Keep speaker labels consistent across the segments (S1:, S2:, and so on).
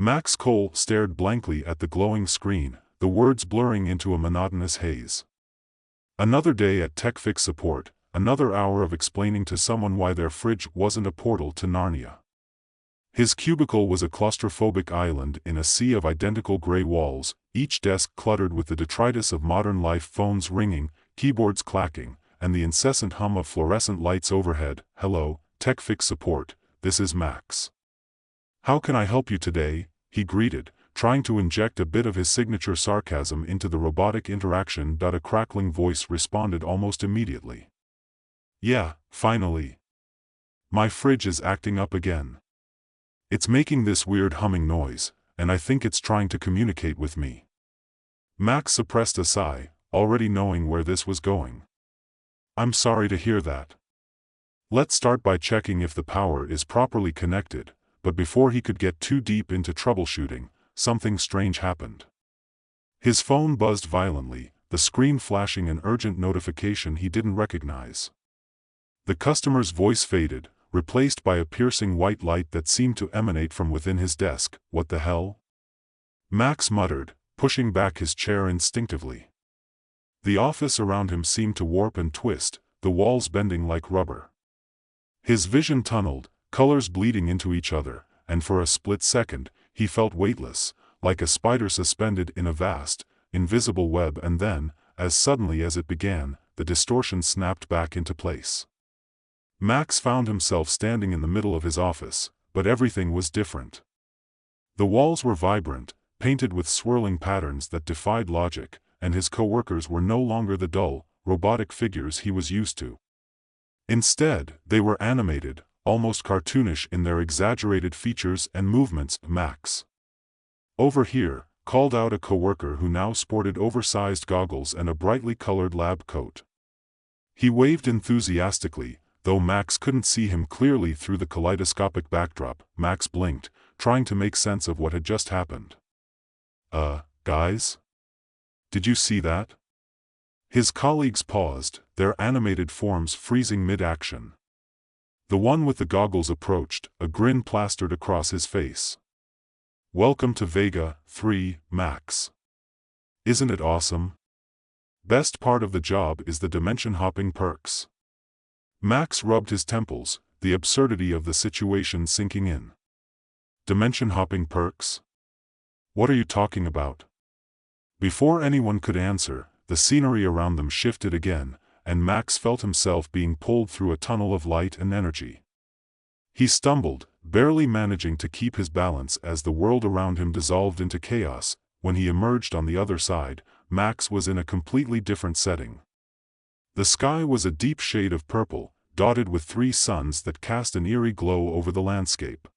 S1: Max Cole stared blankly at the glowing screen, the words blurring into a monotonous haze. Another day at TechFix support, another hour of explaining to someone why their fridge wasn't a portal to Narnia. His cubicle was a claustrophobic island in a sea of identical gray walls, each desk cluttered with the detritus of modern life, phones ringing, keyboards clacking, and the incessant hum of fluorescent lights overhead. "Hello, TechFix support, this is Max. How can I help you today?" he greeted, trying to inject a bit of his signature sarcasm into the robotic interaction. A crackling voice responded almost immediately. "Yeah, finally. My fridge is acting up again. It's making this weird humming noise, and I think it's trying to communicate with me." Max suppressed a sigh, already knowing where this was going. "I'm sorry to hear that. Let's start by checking if the power is properly connected," but before he could get too deep into troubleshooting, something strange happened. His phone buzzed violently, the screen flashing an urgent notification he didn't recognize. The customer's voice faded, replaced by a piercing white light that seemed to emanate from within his desk. "What the hell?" Max muttered, pushing back his chair instinctively. The office around him seemed to warp and twist, the walls bending like rubber. His vision tunneled, colors bleeding into each other, and for a split second, he felt weightless, like a spider suspended in a vast, invisible web. And then, as suddenly as it began, the distortion snapped back into place. Max found himself standing in the middle of his office, but everything was different. The walls were vibrant, painted with swirling patterns that defied logic, and his coworkers were no longer the dull, robotic figures he was used to. Instead, they were animated, almost cartoonish in their exaggerated features and movements. "Max. Over here," called out a coworker who now sported oversized goggles and a brightly colored lab coat. He waved enthusiastically, though Max couldn't see him clearly through the kaleidoscopic backdrop. Max blinked, trying to make sense of what had just happened. Guys? Did you see that?" His colleagues paused, their animated forms freezing mid-action. The one with the goggles approached, a grin plastered across his face. "Welcome to Vega 3, Max. Isn't it awesome? Best part of the job is the dimension-hopping perks." Max rubbed his temples, the absurdity of the situation sinking in. "Dimension-hopping perks? What are you talking about?" Before anyone could answer, the scenery around them shifted again, and Max felt himself being pulled through a tunnel of light and energy. He stumbled, barely managing to keep his balance as the world around him dissolved into chaos. When he emerged on the other side, Max was in a completely different setting. The sky was a deep shade of purple, dotted with 3 suns that cast an eerie glow over the landscape.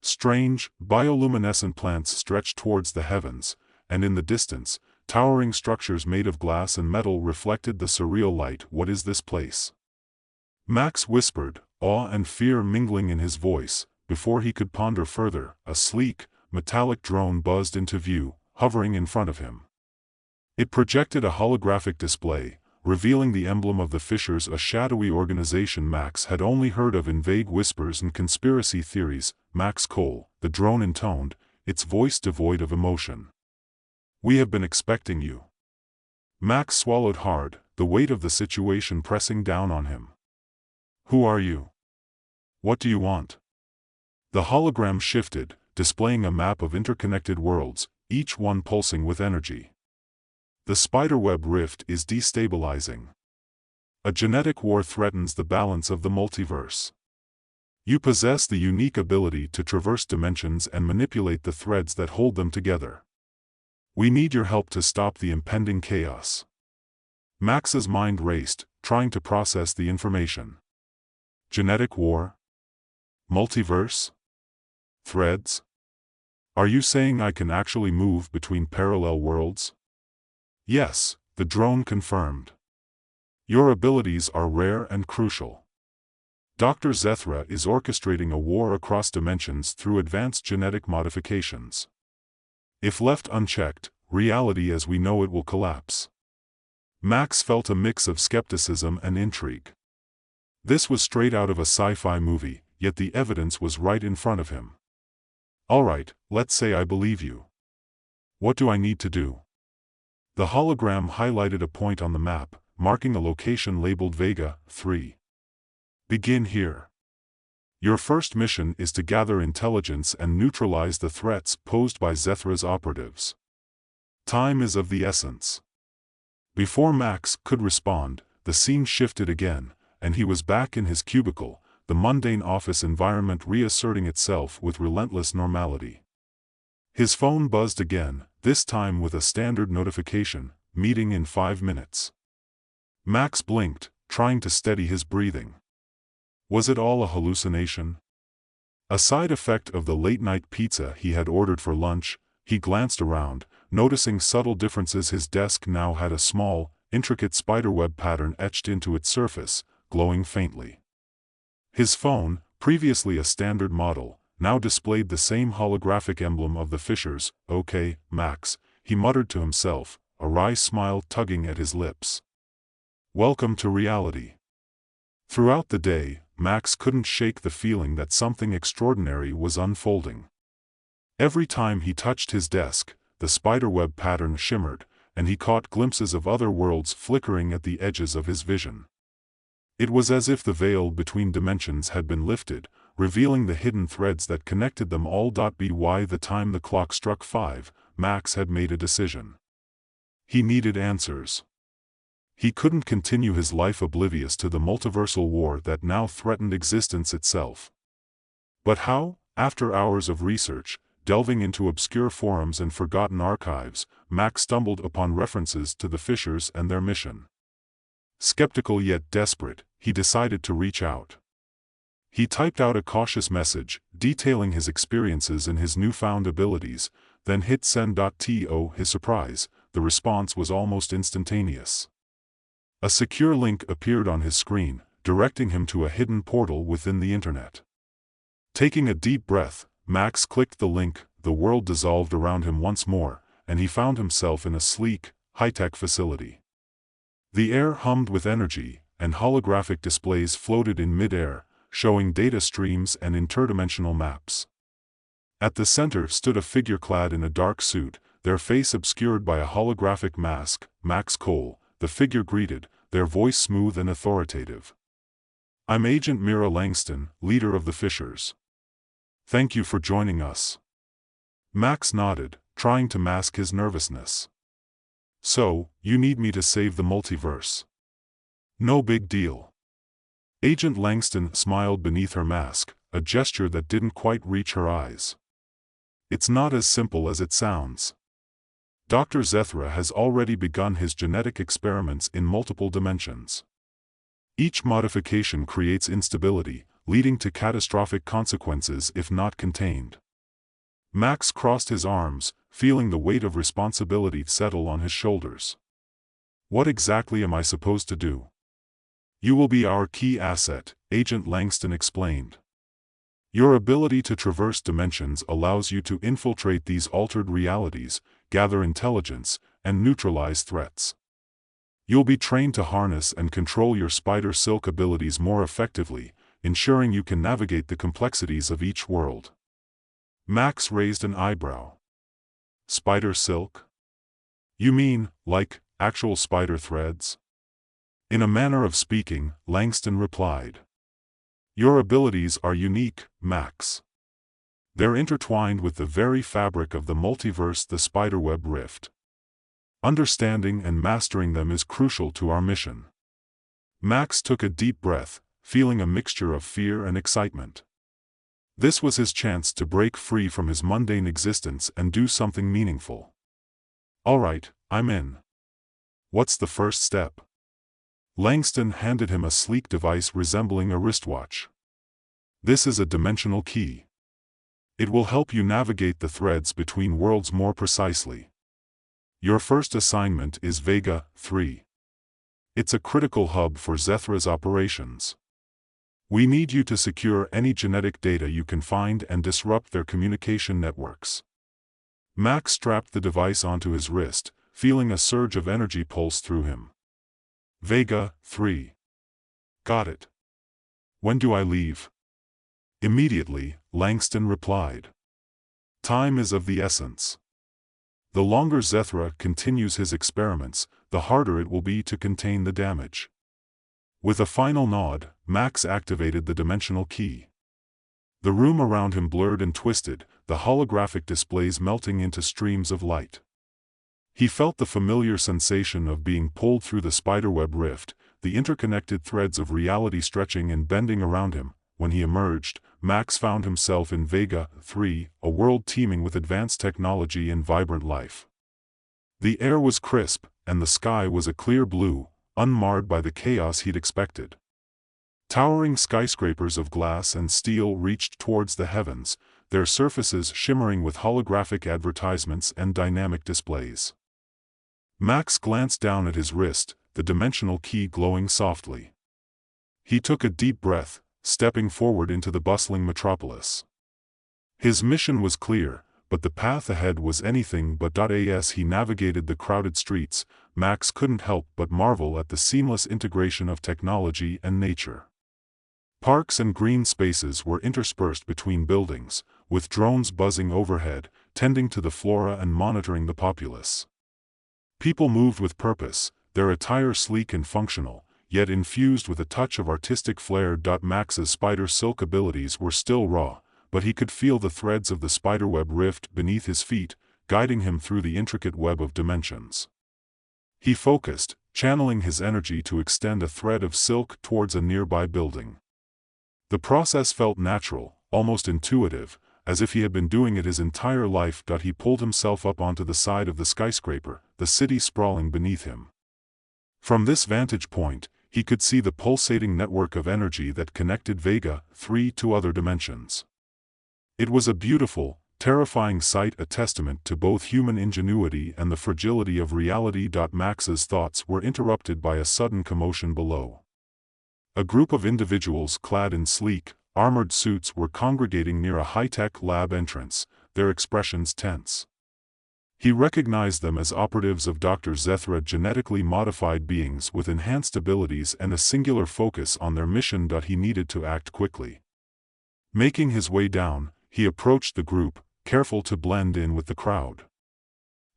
S1: Strange, bioluminescent plants stretched towards the heavens, and in the distance, towering structures made of glass and metal reflected the surreal light. "What is this place?" Max whispered, awe and fear mingling in his voice. Before he could ponder further, a sleek, metallic drone buzzed into view, hovering in front of him. It projected a holographic display, revealing the emblem of the Fishers, a shadowy organization Max had only heard of in vague whispers and conspiracy theories. "Max Cole," the drone intoned, its voice devoid of emotion. "We have been expecting you." Max swallowed hard, the weight of the situation pressing down on him. "Who are you? What do you want?" The hologram shifted, displaying a map of interconnected worlds, each one pulsing with energy. "The spiderweb rift is destabilizing. A genetic war threatens the balance of the multiverse. You possess the unique ability to traverse dimensions and manipulate the threads that hold them together. We need your help to stop the impending chaos." Max's mind raced, trying to process the information. Genetic war? Multiverse? Threads? Are you saying I can actually move between parallel worlds? Yes, the drone confirmed. Your abilities are rare and crucial. Dr. Zethra is orchestrating a war across dimensions through advanced genetic modifications. If left unchecked, reality as we know it will collapse. Max felt a mix of skepticism and intrigue. This was straight out of a sci-fi movie, yet the evidence was right in front of him. Alright, let's say I believe you. What do I need to do? The hologram highlighted a point on the map, marking a location labeled Vega 3. Begin here. Your first mission is to gather intelligence and neutralize the threats posed by Zethra's operatives. Time is of the essence. Before Max could respond, the scene shifted again, and he was back in his cubicle, the mundane office environment reasserting itself with relentless normality. His phone buzzed again, this time with a standard notification, meeting in 5 minutes. Max blinked, trying to steady his breathing. Was it all a hallucination? A side effect of the late-night pizza he had ordered for lunch, he glanced around, noticing subtle differences. His desk now had a small, intricate spiderweb pattern etched into its surface, glowing faintly. His phone, previously a standard model, now displayed the same holographic emblem of the Fishers. "Okay, Max," he muttered to himself, a wry smile tugging at his lips. "Welcome to reality." Throughout the day, Max couldn't shake the feeling that something extraordinary was unfolding. Every time he touched his desk, the spiderweb pattern shimmered, and he caught glimpses of other worlds flickering at the edges of his vision. It was as if the veil between dimensions had been lifted, revealing the hidden threads that connected them all. By the time the clock struck 5, Max had made a decision. He needed answers. He couldn't continue his life oblivious to the multiversal war that now threatened existence itself. But how? After hours of research, delving into obscure forums and forgotten archives, Max stumbled upon references to the Fishers and their mission. Skeptical yet desperate, he decided to reach out. He typed out a cautious message, detailing his experiences and his newfound abilities, then hit send. To his surprise, the response was almost instantaneous. A secure link appeared on his screen, directing him to a hidden portal within the internet. Taking a deep breath, Max clicked the link. The world dissolved around him once more, and he found himself in a sleek, high-tech facility. The air hummed with energy, and holographic displays floated in mid-air, showing data streams and interdimensional maps. At the center stood a figure clad in a dark suit, their face obscured by a holographic mask. "Max Cole," the figure greeted, their voice smooth and authoritative. "I'm Agent Mira Langston, leader of the Fishers. Thank you for joining us." Max nodded, trying to mask his nervousness. "So, you need me to save the multiverse?" "No big deal." Agent Langston smiled beneath her mask, a gesture that didn't quite reach her eyes. "It's not as simple as it sounds. Dr. Zethra has already begun his genetic experiments in multiple dimensions. Each modification creates instability, leading to catastrophic consequences if not contained." Max crossed his arms, feeling the weight of responsibility settle on his shoulders. "What exactly am I supposed to do?" "You will be our key asset," Agent Langston explained. "Your ability to traverse dimensions allows you to infiltrate these altered realities, gather intelligence, and neutralize threats. You'll be trained to harness and control your spider silk abilities more effectively, ensuring you can navigate the complexities of each world." Max raised an eyebrow. "Spider silk? You mean, like, actual spider threads?" In a manner of speaking, Langston replied. "Your abilities are unique, Max. They're intertwined with the very fabric of the multiverse, the spiderweb rift. Understanding and mastering them is crucial to our mission." Max took a deep breath, feeling a mixture of fear and excitement. This was his chance to break free from his mundane existence and do something meaningful. "All right, I'm in. What's the first step?" Langston handed him a sleek device resembling a wristwatch. "This is a dimensional key. It will help you navigate the threads between worlds more precisely. Your first assignment is Vega 3. It's a critical hub for Zethra's operations. We need you to secure any genetic data you can find and disrupt their communication networks." Max strapped the device onto his wrist, feeling a surge of energy pulse through him. "Vega 3. Got it. When do I leave?" "Immediately," Langston replied. Time is of the essence. The longer Zethra continues his experiments, the harder it will be to contain the damage. With a final nod, Max activated the dimensional key. The room around him blurred and twisted, the holographic displays melting into streams of light. He felt the familiar sensation of being pulled through the spiderweb rift, the interconnected threads of reality stretching and bending around him. When he emerged, Max found himself in Vega 3, a world teeming with advanced technology and vibrant life. The air was crisp, and the sky was a clear blue, unmarred by the chaos he'd expected. Towering skyscrapers of glass and steel reached towards the heavens, their surfaces shimmering with holographic advertisements and dynamic displays. Max glanced down at his wrist, the dimensional key glowing softly. He took a deep breath, stepping forward into the bustling metropolis. His mission was clear, but the path ahead was anything but. As he navigated the crowded streets, Max couldn't help but marvel at the seamless integration of technology and nature. Parks and green spaces were interspersed between buildings, with drones buzzing overhead, tending to the flora and monitoring the populace. People moved with purpose, their attire sleek and functional, yet infused with a touch of artistic flair. Max's spider silk abilities were still raw, but he could feel the threads of the spiderweb rift beneath his feet, guiding him through the intricate web of dimensions. He focused, channeling his energy to extend a thread of silk towards a nearby building. The process felt natural, almost intuitive, as if he had been doing it his entire life. He pulled himself up onto the side of the skyscraper, the city sprawling beneath him. From this vantage point, he could see the pulsating network of energy that connected Vega 3 to other dimensions. It was a beautiful, terrifying sight, a testament to both human ingenuity and the fragility of reality. Max's thoughts were interrupted by a sudden commotion below. A group of individuals clad in sleek, armored suits were congregating near a high-tech lab entrance, their expressions tense. He recognized them as operatives of Dr. Zethra, genetically modified beings with enhanced abilities and a singular focus on their mission. He needed to act quickly. Making his way down, he approached the group, careful to blend in with the crowd.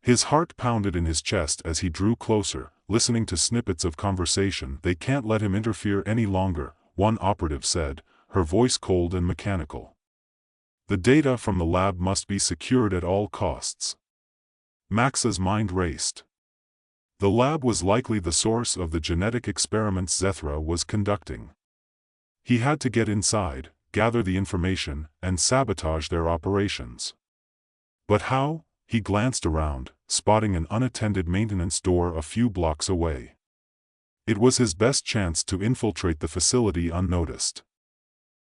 S1: His heart pounded in his chest as he drew closer, listening to snippets of conversation. "They can't let him interfere any longer," one operative said, her voice cold and mechanical. "The data from the lab must be secured at all costs." Max's mind raced. The lab was likely the source of the genetic experiments Zethra was conducting. He had to get inside, gather the information, and sabotage their operations. But how? He glanced around, spotting an unattended maintenance door a few blocks away. It was his best chance to infiltrate the facility unnoticed.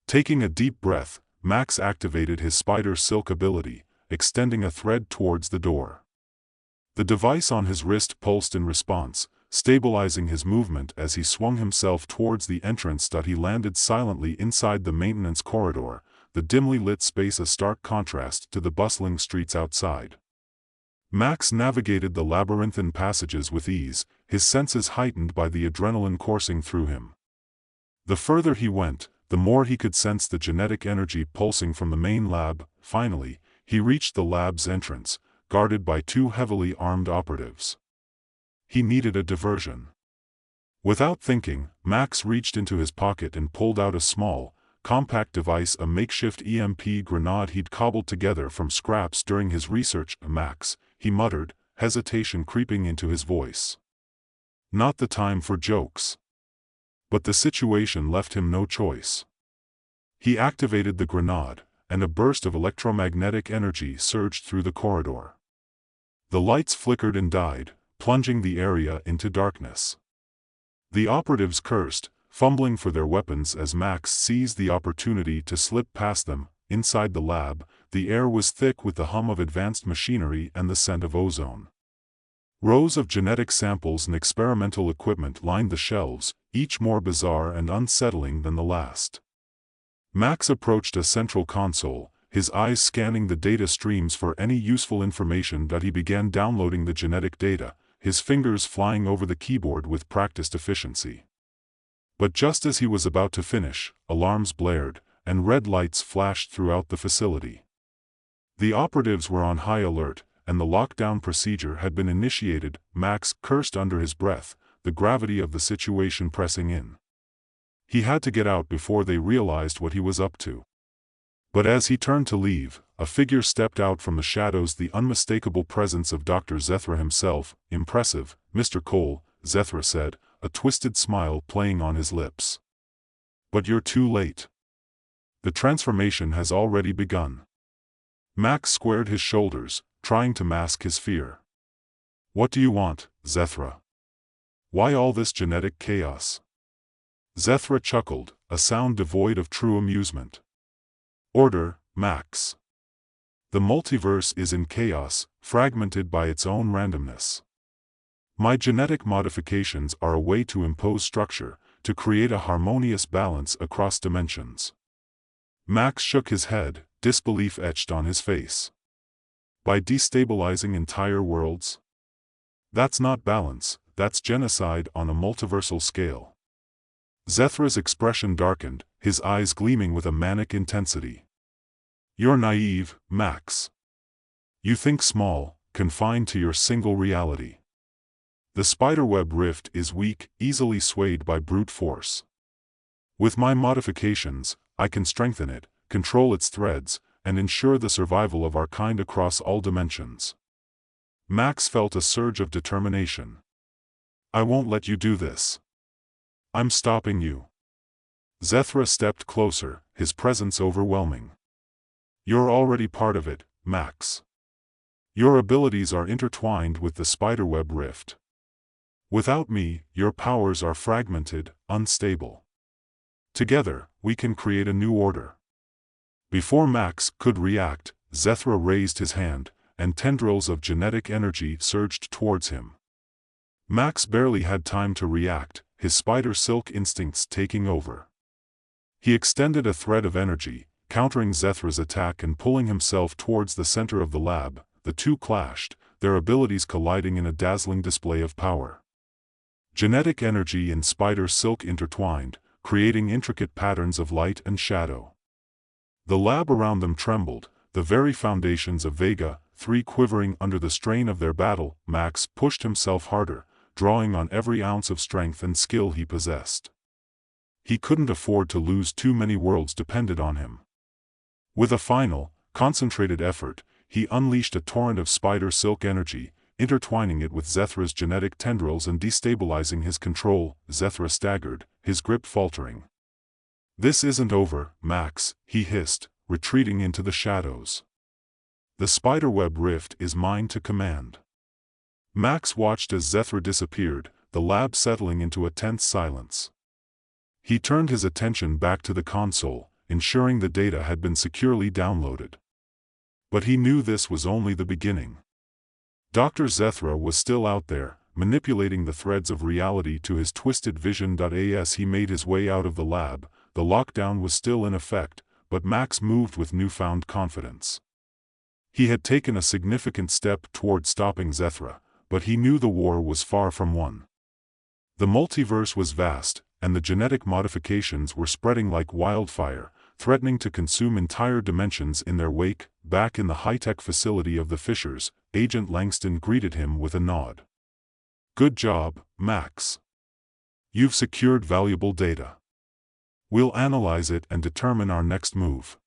S1: Taking a deep breath, Max activated his spider silk ability, extending a thread towards the door. The device on his wrist pulsed in response, stabilizing his movement as he swung himself towards the entrance. He landed silently inside the maintenance corridor, the dimly lit space a stark contrast to the bustling streets outside. Max navigated the labyrinthine passages with ease, his senses heightened by the adrenaline coursing through him. The further he went, the more he could sense the genetic energy pulsing from the main lab. Finally, he reached the lab's entrance, guarded by two heavily armed operatives. He needed a diversion. Without thinking, Max reached into his pocket and pulled out a small, compact device, a makeshift EMP grenade he'd cobbled together from scraps during his research. "Max," he muttered, hesitation creeping into his voice. Not the time for jokes. But the situation left him no choice. He activated the grenade, and a burst of electromagnetic energy surged through the corridor. The lights flickered and died, plunging the area into darkness. The operatives cursed, fumbling for their weapons as Max seized the opportunity to slip past them. Inside the lab, the air was thick with the hum of advanced machinery and the scent of ozone. Rows of genetic samples and experimental equipment lined the shelves, each more bizarre and unsettling than the last. Max approached a central console, his eyes scanning the data streams for any useful information. He began downloading the genetic data, his fingers flying over the keyboard with practiced efficiency. But just as he was about to finish, alarms blared, and red lights flashed throughout the facility. The operatives were on high alert, and the lockdown procedure had been initiated. Max cursed under his breath, the gravity of the situation pressing in. He had to get out before they realized what he was up to. But as he turned to leave, a figure stepped out from the shadows, the unmistakable presence of Dr. Zethra himself. "Impressive, Mr. Cole," Zethra said, a twisted smile playing on his lips. "But you're too late. The transformation has already begun." Max squared his shoulders, trying to mask his fear. "What do you want, Zethra? Why all this genetic chaos?" Zethra chuckled, a sound devoid of true amusement. "Order, Max. The multiverse is in chaos, fragmented by its own randomness. My genetic modifications are a way to impose structure, to create a harmonious balance across dimensions." Max shook his head, disbelief etched on his face. "By destabilizing entire worlds? That's not balance, that's genocide on a multiversal scale." Zethra's expression darkened, his eyes gleaming with a manic intensity. "You're naive, Max. You think small, confined to your single reality. The spiderweb rift is weak, easily swayed by brute force. With my modifications, I can strengthen it, control its threads, and ensure the survival of our kind across all dimensions." Max felt a surge of determination. "I won't let you do this. I'm stopping you." Zethra stepped closer, his presence overwhelming. "You're already part of it, Max. Your abilities are intertwined with the spiderweb rift. Without me, your powers are fragmented, unstable. Together, we can create a new order." Before Max could react, Zethra raised his hand, and tendrils of genetic energy surged towards him. Max barely had time to react, his spider silk instincts taking over. He extended a thread of energy, countering Zethra's attack and pulling himself towards the center of the lab. The two clashed, their abilities colliding in a dazzling display of power. Genetic energy and spider silk intertwined, creating intricate patterns of light and shadow. The lab around them trembled, the very foundations of Vega 3 quivering under the strain of their battle. Max pushed himself harder, drawing on every ounce of strength and skill he possessed. He couldn't afford to lose too many worlds depended on him. With a final, concentrated effort, he unleashed a torrent of spider silk energy, intertwining it with Zethra's genetic tendrils and destabilizing his control. Zethra staggered, his grip faltering. "This isn't over, Max," he hissed, retreating into the shadows. "The spiderweb rift is mine to command." Max watched as Zethra disappeared, the lab settling into a tense silence. He turned his attention back to the console, ensuring the data had been securely downloaded. But he knew this was only the beginning. Dr. Zethra was still out there, manipulating the threads of reality to his twisted vision. As he made his way out of the lab, the lockdown was still in effect, but Max moved with newfound confidence. He had taken a significant step toward stopping Zethra, but he knew the war was far from won. The multiverse was vast, and the genetic modifications were spreading like wildfire, threatening to consume entire dimensions in their wake. Back in the high-tech facility of the Fishers, Agent Langston greeted him with a nod. "Good job, Max. You've secured valuable data. We'll analyze it and determine our next move."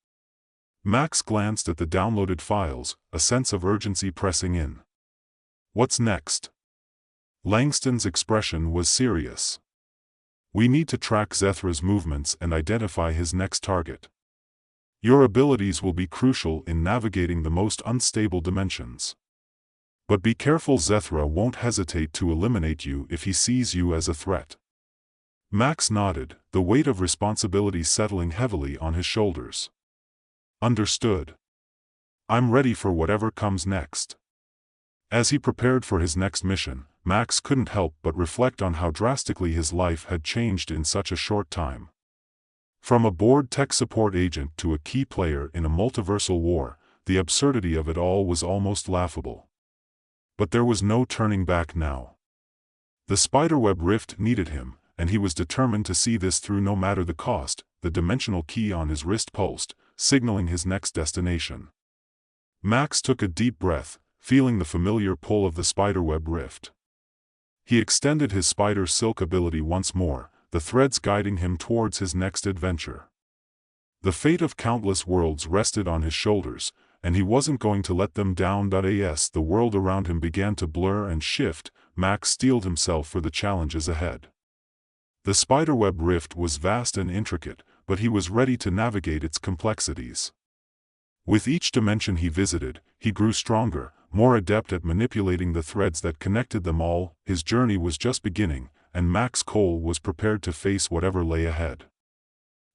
S1: Max glanced at the downloaded files, a sense of urgency pressing in. "What's next?" Langston's expression was serious. "We need to track Zethra's movements and identify his next target. Your abilities will be crucial in navigating the most unstable dimensions. But be careful, Zethra won't hesitate to eliminate you if he sees you as a threat." Max nodded, the weight of responsibility settling heavily on his shoulders. "Understood. I'm ready for whatever comes next." As he prepared for his next mission, Max couldn't help but reflect on how drastically his life had changed in such a short time. From a bored tech support agent to a key player in a multiversal war, the absurdity of it all was almost laughable. But there was no turning back now. The spiderweb rift needed him, and he was determined to see this through no matter the cost. The dimensional key on his wrist pulsed, signaling his next destination. Max took a deep breath, feeling the familiar pull of the spiderweb rift. He extended his spider silk ability once more, the threads guiding him towards his next adventure. The fate of countless worlds rested on his shoulders, and he wasn't going to let them down. As the world around him began to blur and shift, Max steeled himself for the challenges ahead. The spiderweb rift was vast and intricate, but he was ready to navigate its complexities. With each dimension he visited, he grew stronger, more adept at manipulating the threads that connected them all. His journey was just beginning, and Max Cole was prepared to face whatever lay ahead.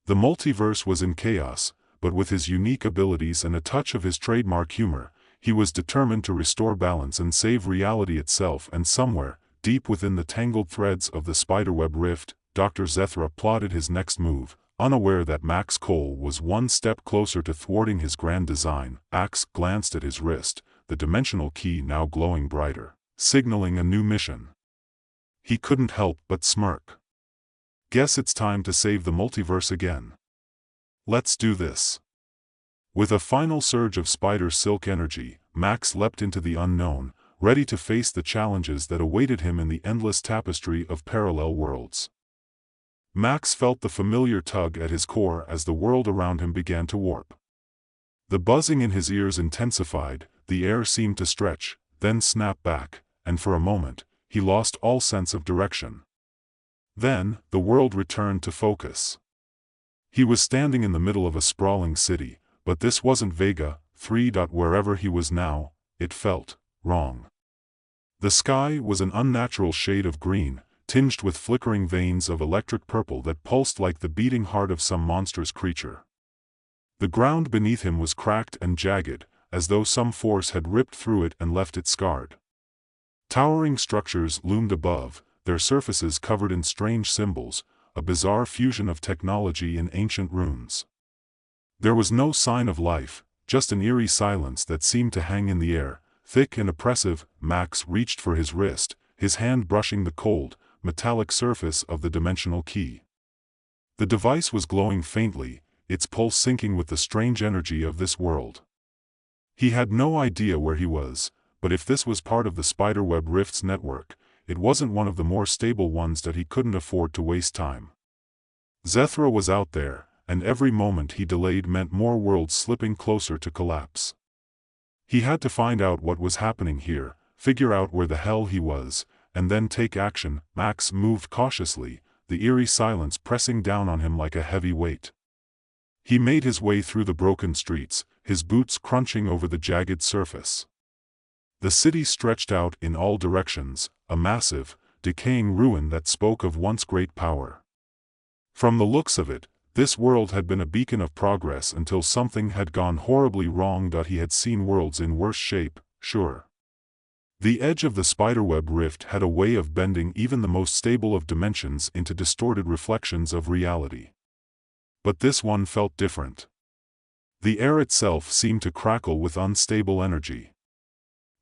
S1: The multiverse was in chaos, but with his unique abilities and a touch of his trademark humor, he was determined to restore balance and save reality itself. And somewhere, deep within the tangled threads of the spiderweb rift, Dr. Zethra plotted his next move, unaware that Max Cole was one step closer to thwarting his grand design. Max glanced at his wrist, the dimensional key now glowing brighter, signaling a new mission. He couldn't help but smirk. Guess it's time to save the multiverse again. Let's do this. With a final surge of spider silk energy, Max leapt into the unknown, ready to face the challenges that awaited him in the endless tapestry of parallel worlds. Max felt the familiar tug at his core as the world around him began to warp. The buzzing in his ears intensified, the air seemed to stretch, then snap back, and for a moment, he lost all sense of direction. Then, the world returned to focus. He was standing in the middle of a sprawling city, but this wasn't Vega 3. Wherever he was now, it felt wrong. The sky was an unnatural shade of green, tinged with flickering veins of electric purple that pulsed like the beating heart of some monstrous creature. The ground beneath him was cracked and jagged, as though some force had ripped through it and left it scarred. Towering structures loomed above, their surfaces covered in strange symbols, a bizarre fusion of technology and ancient runes. There was no sign of life, just an eerie silence that seemed to hang in the air, thick and oppressive. Max reached for his wrist, his hand brushing the cold, metallic surface of the dimensional key. The device was glowing faintly, its pulse syncing with the strange energy of this world. He had no idea where he was, but if this was part of the spiderweb rift's network, it wasn't one of the more stable ones that he couldn't afford to waste time. Zethra was out there, and every moment he delayed meant more worlds slipping closer to collapse. He had to find out what was happening here, figure out where the hell he was, and then take action. Max moved cautiously, the eerie silence pressing down on him like a heavy weight. He made his way through the broken streets, his boots crunching over the jagged surface. The city stretched out in all directions, a massive, decaying ruin that spoke of once great power. From the looks of it, this world had been a beacon of progress until something had gone horribly wrong. He had seen worlds in worse shape, sure. The edge of the spiderweb rift had a way of bending even the most stable of dimensions into distorted reflections of reality. But this one felt different. The air itself seemed to crackle with unstable energy.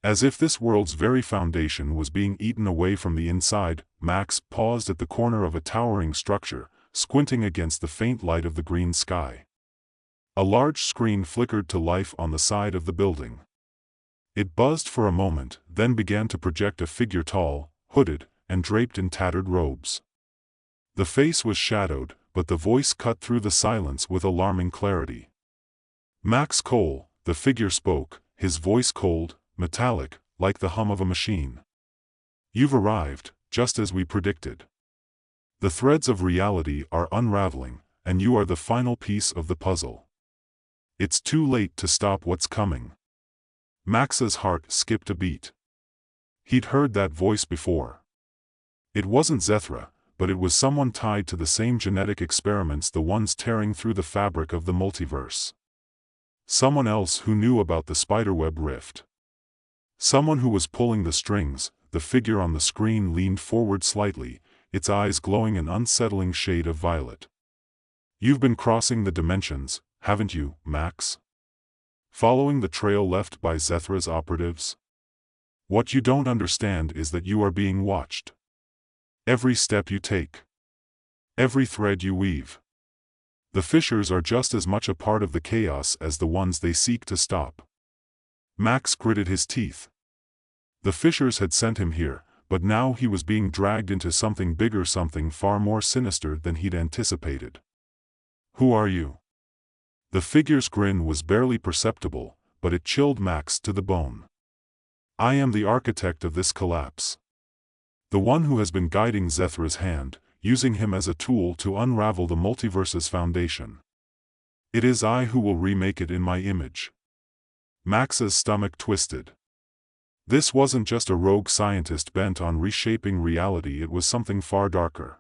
S1: As if this world's very foundation was being eaten away from the inside. Max paused at the corner of a towering structure, squinting against the faint light of the green sky. A large screen flickered to life on the side of the building. It buzzed for a moment, then began to project a figure tall, hooded, and draped in tattered robes. The face was shadowed, but the voice cut through the silence with alarming clarity. Max Cole, the figure spoke, his voice cold, metallic, like the hum of a machine. You've arrived, just as we predicted. The threads of reality are unraveling, and you are the final piece of the puzzle. It's too late to stop what's coming. Max's heart skipped a beat. He'd heard that voice before. It wasn't Zethra, but it was someone tied to the same genetic experiments, the ones tearing through the fabric of the multiverse. Someone else who knew about the spiderweb rift. Someone who was pulling the strings. The figure on the screen leaned forward slightly, its eyes glowing an unsettling shade of violet. You've been crossing the dimensions, haven't you, Max? Following the trail left by Zethra's operatives? What you don't understand is that you are being watched. Every step you take. Every thread you weave. The fissures are just as much a part of the chaos as the ones they seek to stop. Max gritted his teeth. The fissures had sent him here, but now he was being dragged into something bigger, something far more sinister than he'd anticipated. "Who are you?" The figure's grin was barely perceptible, but it chilled Max to the bone. "I am the architect of this collapse. The one who has been guiding Zethra's hand, using him as a tool to unravel the multiverse's foundation. It is I who will remake it in my image." Max's stomach twisted. This wasn't just a rogue scientist bent on reshaping reality, it was something far darker.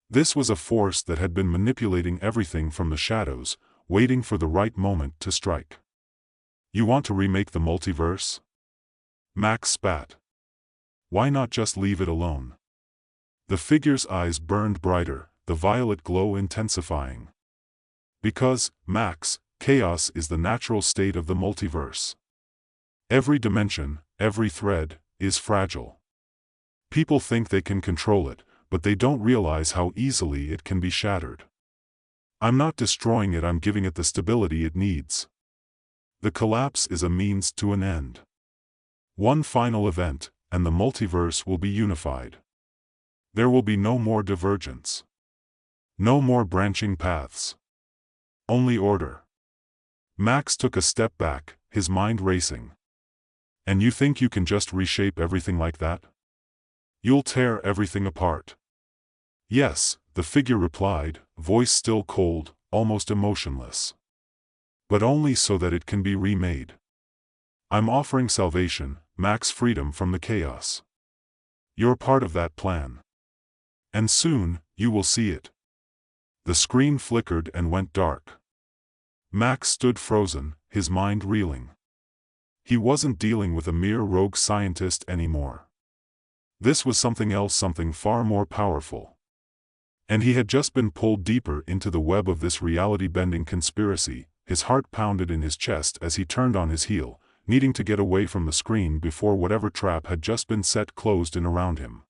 S1: This was a force that had been manipulating everything from the shadows, waiting for the right moment to strike. "You want to remake the multiverse?" Max spat. "Why not just leave it alone?" The figure's eyes burned brighter, the violet glow intensifying. "Because, Max, chaos is the natural state of the multiverse. Every dimension, every thread, is fragile. People think they can control it, but they don't realize how easily it can be shattered. I'm not destroying it, I'm giving it the stability it needs. The collapse is a means to an end. One final event, and the multiverse will be unified. There will be no more divergence. No more branching paths. Only order." Max took a step back, his mind racing. "And you think you can just reshape everything like that? You'll tear everything apart." "Yes," the figure replied, voice still cold, almost emotionless. "But only so that it can be remade. I'm offering salvation, Max, freedom from the chaos. You're part of that plan. And soon, you will see it." The screen flickered and went dark. Max stood frozen, his mind reeling. He wasn't dealing with a mere rogue scientist anymore. This was something else, something far more powerful. And he had just been pulled deeper into the web of this reality-bending conspiracy. His heart pounded in his chest as he turned on his heel, needing to get away from the screen before whatever trap had just been set closed in around him.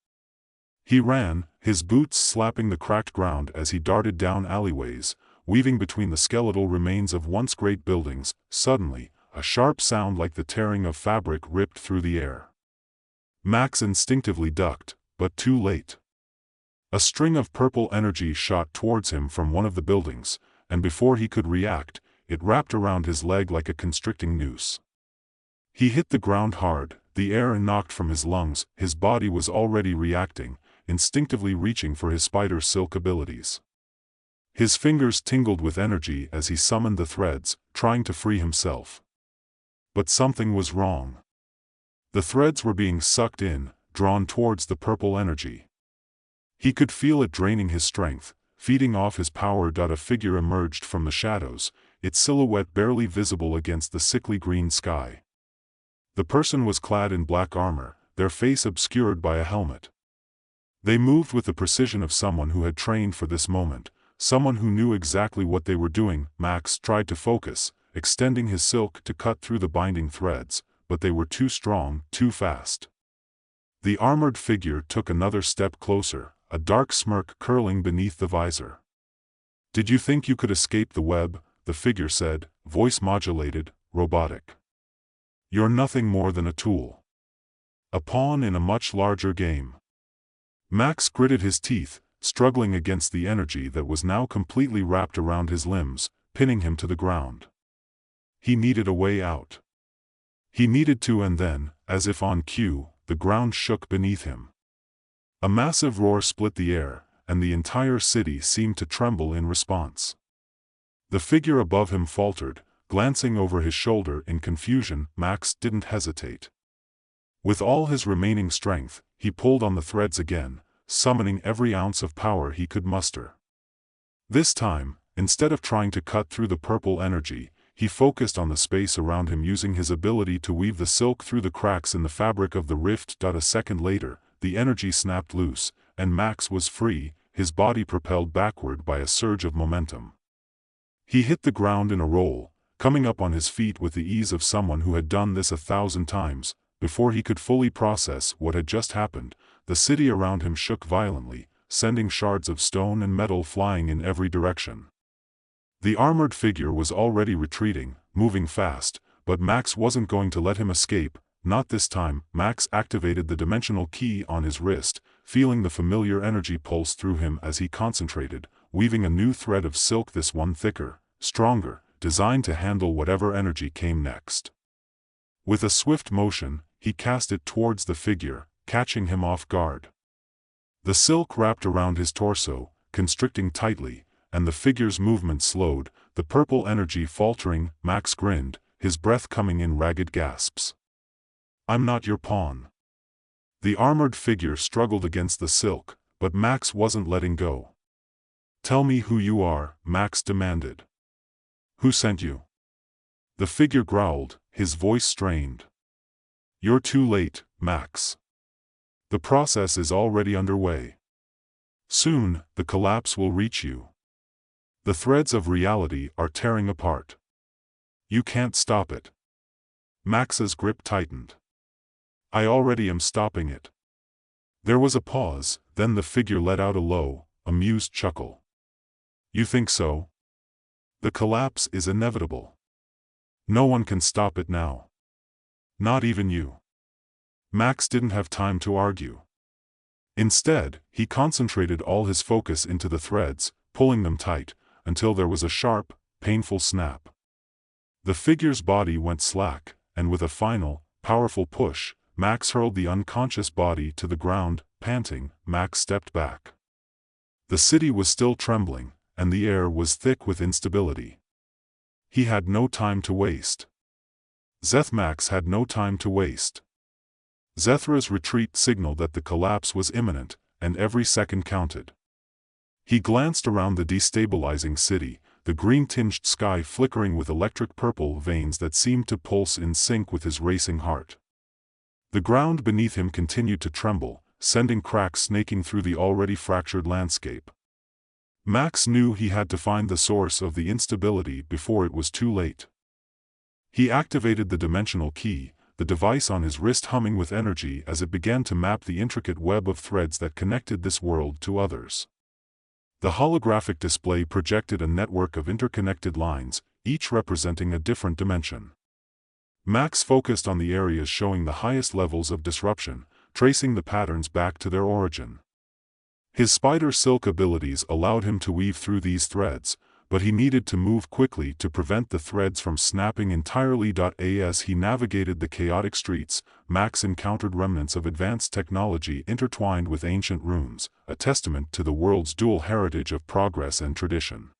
S1: He ran, his boots slapping the cracked ground as he darted down alleyways, weaving between the skeletal remains of once great buildings. Suddenly, a sharp sound like the tearing of fabric ripped through the air. Max instinctively ducked, but too late. A string of purple energy shot towards him from one of the buildings, and before he could react, it wrapped around his leg like a constricting noose. He hit the ground hard, the air knocked from his lungs, his body was already reacting, instinctively reaching for his spider silk abilities. His fingers tingled with energy as he summoned the threads, trying to free himself. But something was wrong. The threads were being sucked in, drawn towards the purple energy. He could feel it draining his strength, feeding off his power. A figure emerged from the shadows, its silhouette barely visible against the sickly green sky. The person was clad in black armor, their face obscured by a helmet. They moved with the precision of someone who had trained for this moment, someone who knew exactly what they were doing. Max tried to focus, extending his silk to cut through the binding threads, but they were too strong, too fast. The armored figure took another step closer, a dark smirk curling beneath the visor. "Did you think you could escape the web?" the figure said, voice modulated, robotic. "You're nothing more than a tool. A pawn in a much larger game." Max gritted his teeth, struggling against the energy that was now completely wrapped around his limbs, pinning him to the ground. He needed a way out. He needed to, and then, as if on cue, the ground shook beneath him. A massive roar split the air, and the entire city seemed to tremble in response. The figure above him faltered, glancing over his shoulder in confusion. Max didn't hesitate. With all his remaining strength, he pulled on the threads again, summoning every ounce of power he could muster. This time, instead of trying to cut through the purple energy, he focused on the space around him, using his ability to weave the silk through the cracks in the fabric of the rift. A second later, the energy snapped loose, and Max was free, his body propelled backward by a surge of momentum. He hit the ground in a roll, coming up on his feet with the ease of someone who had done this 1,000 times. Before he could fully process what had just happened, the city around him shook violently, sending shards of stone and metal flying in every direction. The armored figure was already retreating, moving fast, but Max wasn't going to let him escape. Not this time. Max activated the dimensional key on his wrist, feeling the familiar energy pulse through him as he concentrated, weaving a new thread of silk, this one thicker, stronger, designed to handle whatever energy came next. With a swift motion, he cast it towards the figure, catching him off guard. The silk wrapped around his torso, constricting tightly, and the figure's movement slowed, the purple energy faltering. Max grinned, his breath coming in ragged gasps. "I'm not your pawn." The armored figure struggled against the silk, but Max wasn't letting go. "Tell me who you are," Max demanded. "Who sent you?" The figure growled, his voice strained. "You're too late, Max. The process is already underway. Soon, the collapse will reach you. The threads of reality are tearing apart. You can't stop it." Max's grip tightened. "I already am stopping it." There was a pause, then the figure let out a low, amused chuckle. "You think so? The collapse is inevitable. No one can stop it now. Not even you." Max didn't have time to argue. Instead, he concentrated all his focus into the threads, pulling them tight, until there was a sharp, painful snap. The figure's body went slack, and with a final, powerful push, Max hurled the unconscious body to the ground. Panting, Max stepped back. The city was still trembling, and the air was thick with instability. He had no time to waste. Max had no time to waste. Zethra's retreat signaled that the collapse was imminent, and every second counted. He glanced around the destabilizing city, the green-tinged sky flickering with electric purple veins that seemed to pulse in sync with his racing heart. The ground beneath him continued to tremble, sending cracks snaking through the already fractured landscape. Max knew he had to find the source of the instability before it was too late. He activated the dimensional key, the device on his wrist humming with energy as it began to map the intricate web of threads that connected this world to others. The holographic display projected a network of interconnected lines, each representing a different dimension. Max focused on the areas showing the highest levels of disruption, tracing the patterns back to their origin. His spider silk abilities allowed him to weave through these threads, but he needed to move quickly to prevent the threads from snapping entirely. As he navigated the chaotic streets, Max encountered remnants of advanced technology intertwined with ancient runes, a testament to the world's dual heritage of progress and tradition.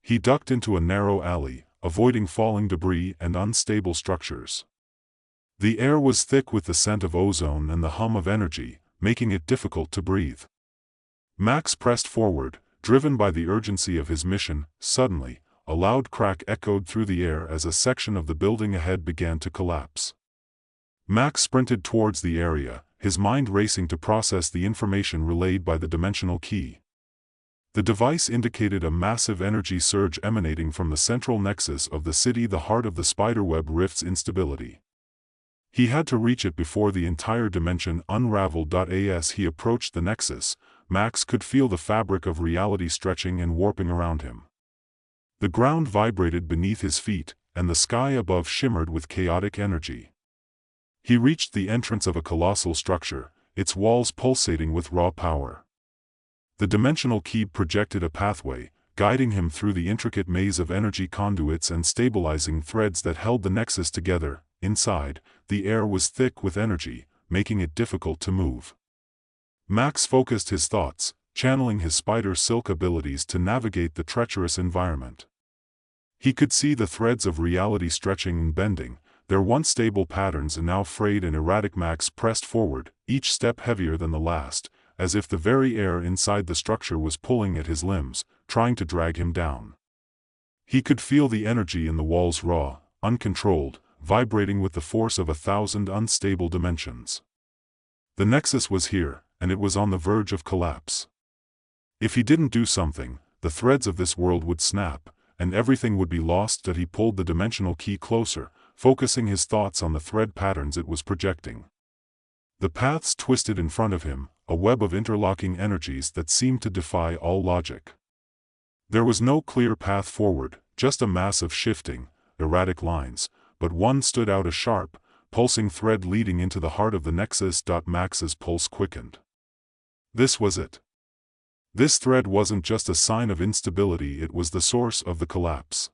S1: He ducked into a narrow alley, avoiding falling debris and unstable structures. The air was thick with the scent of ozone and the hum of energy, making it difficult to breathe. Max pressed forward, driven by the urgency of his mission. Suddenly, a loud crack echoed through the air as a section of the building ahead began to collapse. Max sprinted towards the area, his mind racing to process the information relayed by the dimensional key. The device indicated a massive energy surge emanating from the central nexus of the city, the heart of the spiderweb rift's instability. He had to reach it before the entire dimension unraveled. As he approached the nexus, Max could feel the fabric of reality stretching and warping around him. The ground vibrated beneath his feet, and the sky above shimmered with chaotic energy. He reached the entrance of a colossal structure, its walls pulsating with raw power. The dimensional key projected a pathway, guiding him through the intricate maze of energy conduits and stabilizing threads that held the nexus together. Inside, the air was thick with energy, making it difficult to move. Max focused his thoughts, channeling his spider silk abilities to navigate the treacherous environment. He could see the threads of reality stretching and bending, their once stable patterns and now frayed and erratic. Max pressed forward, each step heavier than the last, as if the very air inside the structure was pulling at his limbs, trying to drag him down. He could feel the energy in the walls raw, uncontrolled, vibrating with the force of 1,000 unstable dimensions. The nexus was here, and it was on the verge of collapse. If he didn't do something, the threads of this world would snap, and everything would be lost. He pulled the dimensional key closer, focusing his thoughts on the thread patterns it was projecting. The paths twisted in front of him, a web of interlocking energies that seemed to defy all logic. There was no clear path forward, just a mass of shifting, erratic lines, but one stood out a sharp, pulsing thread leading into the heart of the nexus. Max's pulse quickened. This was it. This thread wasn't just a sign of instability, it was the source of the collapse.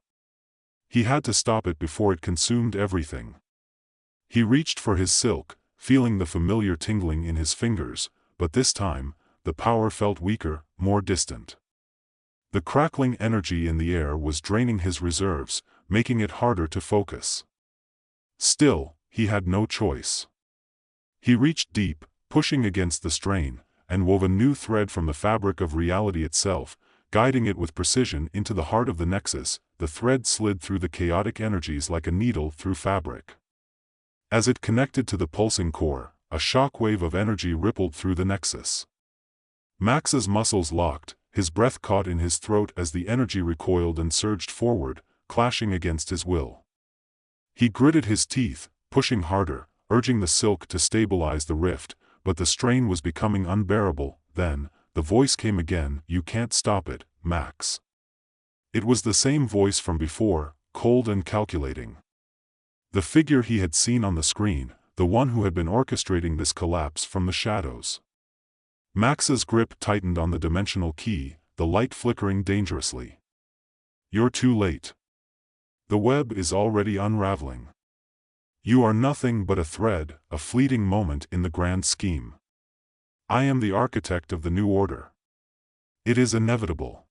S1: He had to stop it before it consumed everything. He reached for his silk, feeling the familiar tingling in his fingers, but this time, the power felt weaker, more distant. The crackling energy in the air was draining his reserves, making it harder to focus. Still, he had no choice. He reached deep, pushing against the strain, and wove a new thread from the fabric of reality itself, guiding it with precision into the heart of the nexus. The thread slid through the chaotic energies like a needle through fabric. As it connected to the pulsing core, a shock wave of energy rippled through the nexus. Max's muscles locked, his breath caught in his throat as the energy recoiled and surged forward, clashing against his will. He gritted his teeth, pushing harder, urging the silk to stabilize the rift, but the strain was becoming unbearable. Then, the voice came again, "You can't stop it, Max." It was the same voice from before, cold and calculating. The figure he had seen on the screen, the one who had been orchestrating this collapse from the shadows. Max's grip tightened on the dimensional key, the light flickering dangerously. "You're too late. The web is already unraveling. You are nothing but a thread, a fleeting moment in the grand scheme. I am the architect of the new order. It is inevitable."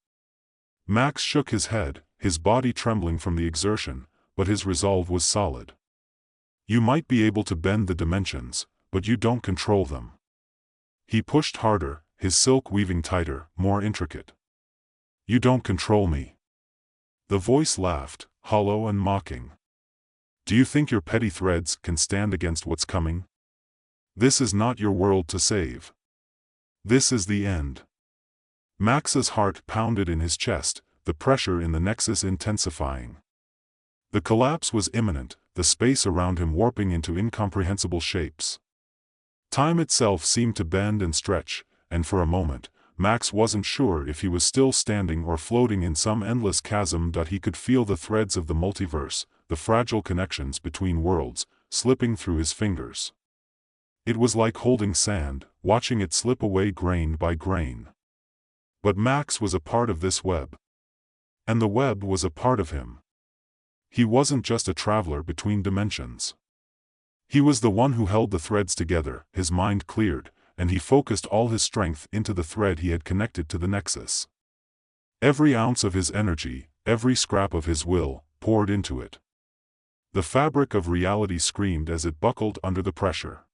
S1: Max shook his head, his body trembling from the exertion, but his resolve was solid. "You might be able to bend the dimensions, but you don't control them." He pushed harder, his silk weaving tighter, more intricate. "You don't control me." The voice laughed, hollow and mocking. "Do you think your petty threads can stand against what's coming? This is not your world to save. This is the end." Max's heart pounded in his chest, the pressure in the nexus intensifying. The collapse was imminent, the space around him warping into incomprehensible shapes. Time itself seemed to bend and stretch, and for a moment, Max wasn't sure if he was still standing or floating in some endless chasm. He could feel the threads of the multiverse, the fragile connections between worlds, slipping through his fingers. It was like holding sand, watching it slip away grain by grain. But Max was a part of this web. And the web was a part of him. He wasn't just a traveler between dimensions. He was the one who held the threads together. His mind cleared, and he focused all his strength into the thread he had connected to the nexus. Every ounce of his energy, every scrap of his will, poured into it. The fabric of reality screamed as it buckled under the pressure.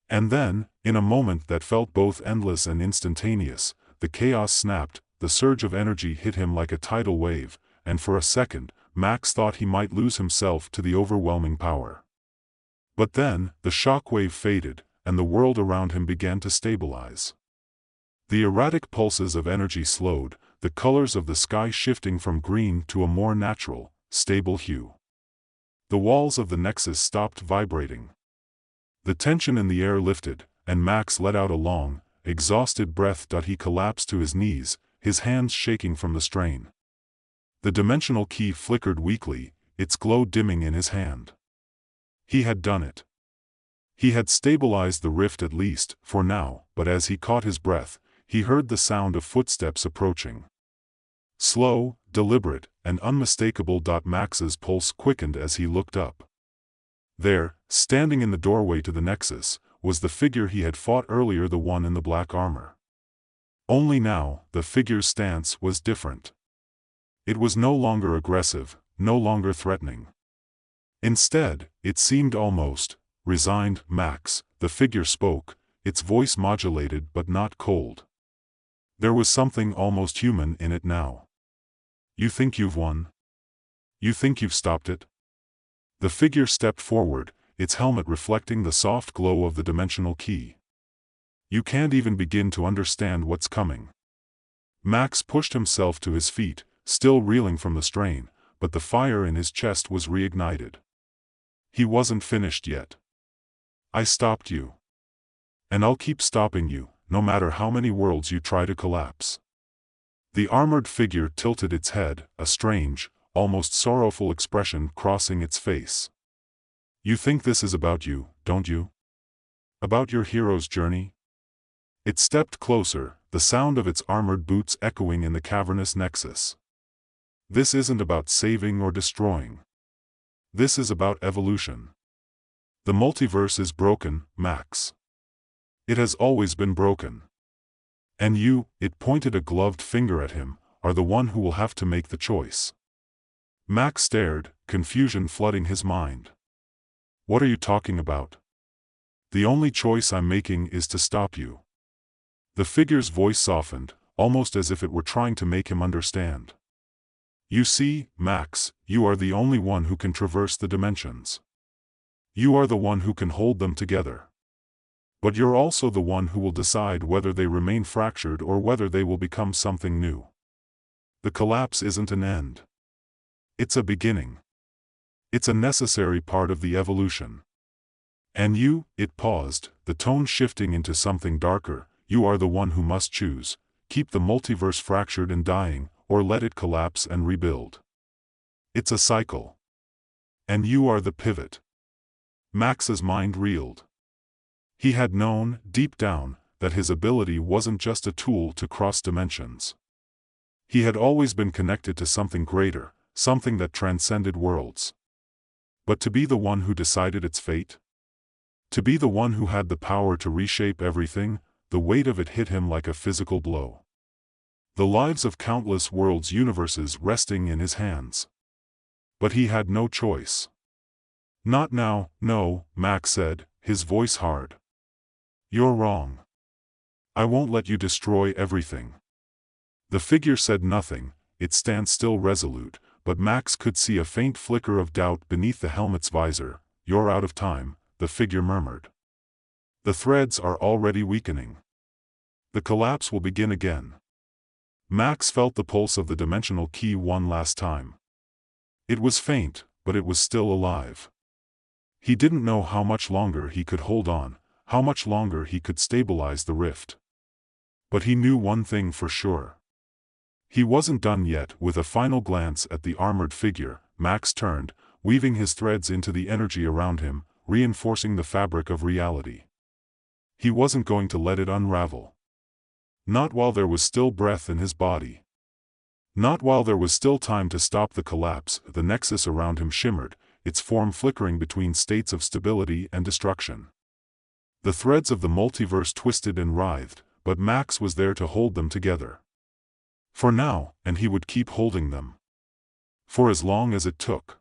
S1: And then, in a moment that felt both endless and instantaneous, the chaos snapped. The surge of energy hit him like a tidal wave, and for a second, Max thought he might lose himself to the overwhelming power. But then, the shock wave faded, and the world around him began to stabilize. The erratic pulses of energy slowed, the colors of the sky shifting from green to a more natural, stable hue. The walls of the nexus stopped vibrating. The tension in the air lifted, and Max let out a long, exhausted breath. He collapsed to his knees, his hands shaking from the strain. The dimensional key flickered weakly, its glow dimming in his hand. He had done it. He had stabilized the rift at least, for now, but as he caught his breath, he heard the sound of footsteps approaching. Slow, deliberate, and unmistakable. Max's pulse quickened as he looked up. There, standing in the doorway to the nexus, was the figure he had fought earlier, the one in the black armor. Only now, the figure's stance was different. It was no longer aggressive, no longer threatening. Instead, it seemed almost resigned. "Max," the figure spoke, its voice modulated but not cold. There was something almost human in it now. "You think you've won? You think you've stopped it?" The figure stepped forward, its helmet reflecting the soft glow of the dimensional key. "You can't even begin to understand what's coming." Max pushed himself to his feet, still reeling from the strain, but the fire in his chest was reignited. He wasn't finished yet. "I stopped you. And I'll keep stopping you, no matter how many worlds you try to collapse." The armored figure tilted its head, a strange, almost sorrowful expression crossing its face. "You think this is about you, don't you? About your hero's journey?" It stepped closer, the sound of its armored boots echoing in the cavernous nexus. "This isn't about saving or destroying. This is about evolution. The multiverse is broken, Max. It has always been broken. And you," it pointed a gloved finger at him, "are the one who will have to make the choice." Max stared, confusion flooding his mind. "What are you talking about?" "The only choice I'm making is to stop you." The figure's voice softened, almost as if it were trying to make him understand. "You see, Max, you are the only one who can traverse the dimensions. You are the one who can hold them together. But you're also the one who will decide whether they remain fractured or whether they will become something new. The collapse isn't an end. It's a beginning. It's a necessary part of the evolution. And you," it paused, the tone shifting into something darker, "you are the one who must choose, keep the multiverse fractured and dying, or let it collapse and rebuild. It's a cycle. And you are the pivot." Max's mind reeled. He had known, deep down, that his ability wasn't just a tool to cross dimensions. He had always been connected to something greater, something that transcended worlds. But to be the one who decided its fate? To be the one who had the power to reshape everything, the weight of it hit him like a physical blow. The lives of countless worlds' universes resting in his hands. But he had no choice. "Not now, no," Max said, his voice hard. "You're wrong. I won't let you destroy everything." The figure said nothing, it stand still resolute, but Max could see a faint flicker of doubt beneath the helmet's visor. "You're out of time," the figure murmured. "The threads are already weakening. The collapse will begin again." Max felt the pulse of the dimensional key one last time. It was faint, but it was still alive. He didn't know how much longer he could hold on, how much longer he could stabilize the rift. But he knew one thing for sure. He wasn't done yet. With a final glance at the armored figure, Max turned, weaving his threads into the energy around him, reinforcing the fabric of reality. He wasn't going to let it unravel. Not while there was still breath in his body. Not while there was still time to stop the collapse. The nexus around him shimmered, its form flickering between states of stability and destruction. The threads of the multiverse twisted and writhed, but Max was there to hold them together. For now, and he would keep holding them. For as long as it took.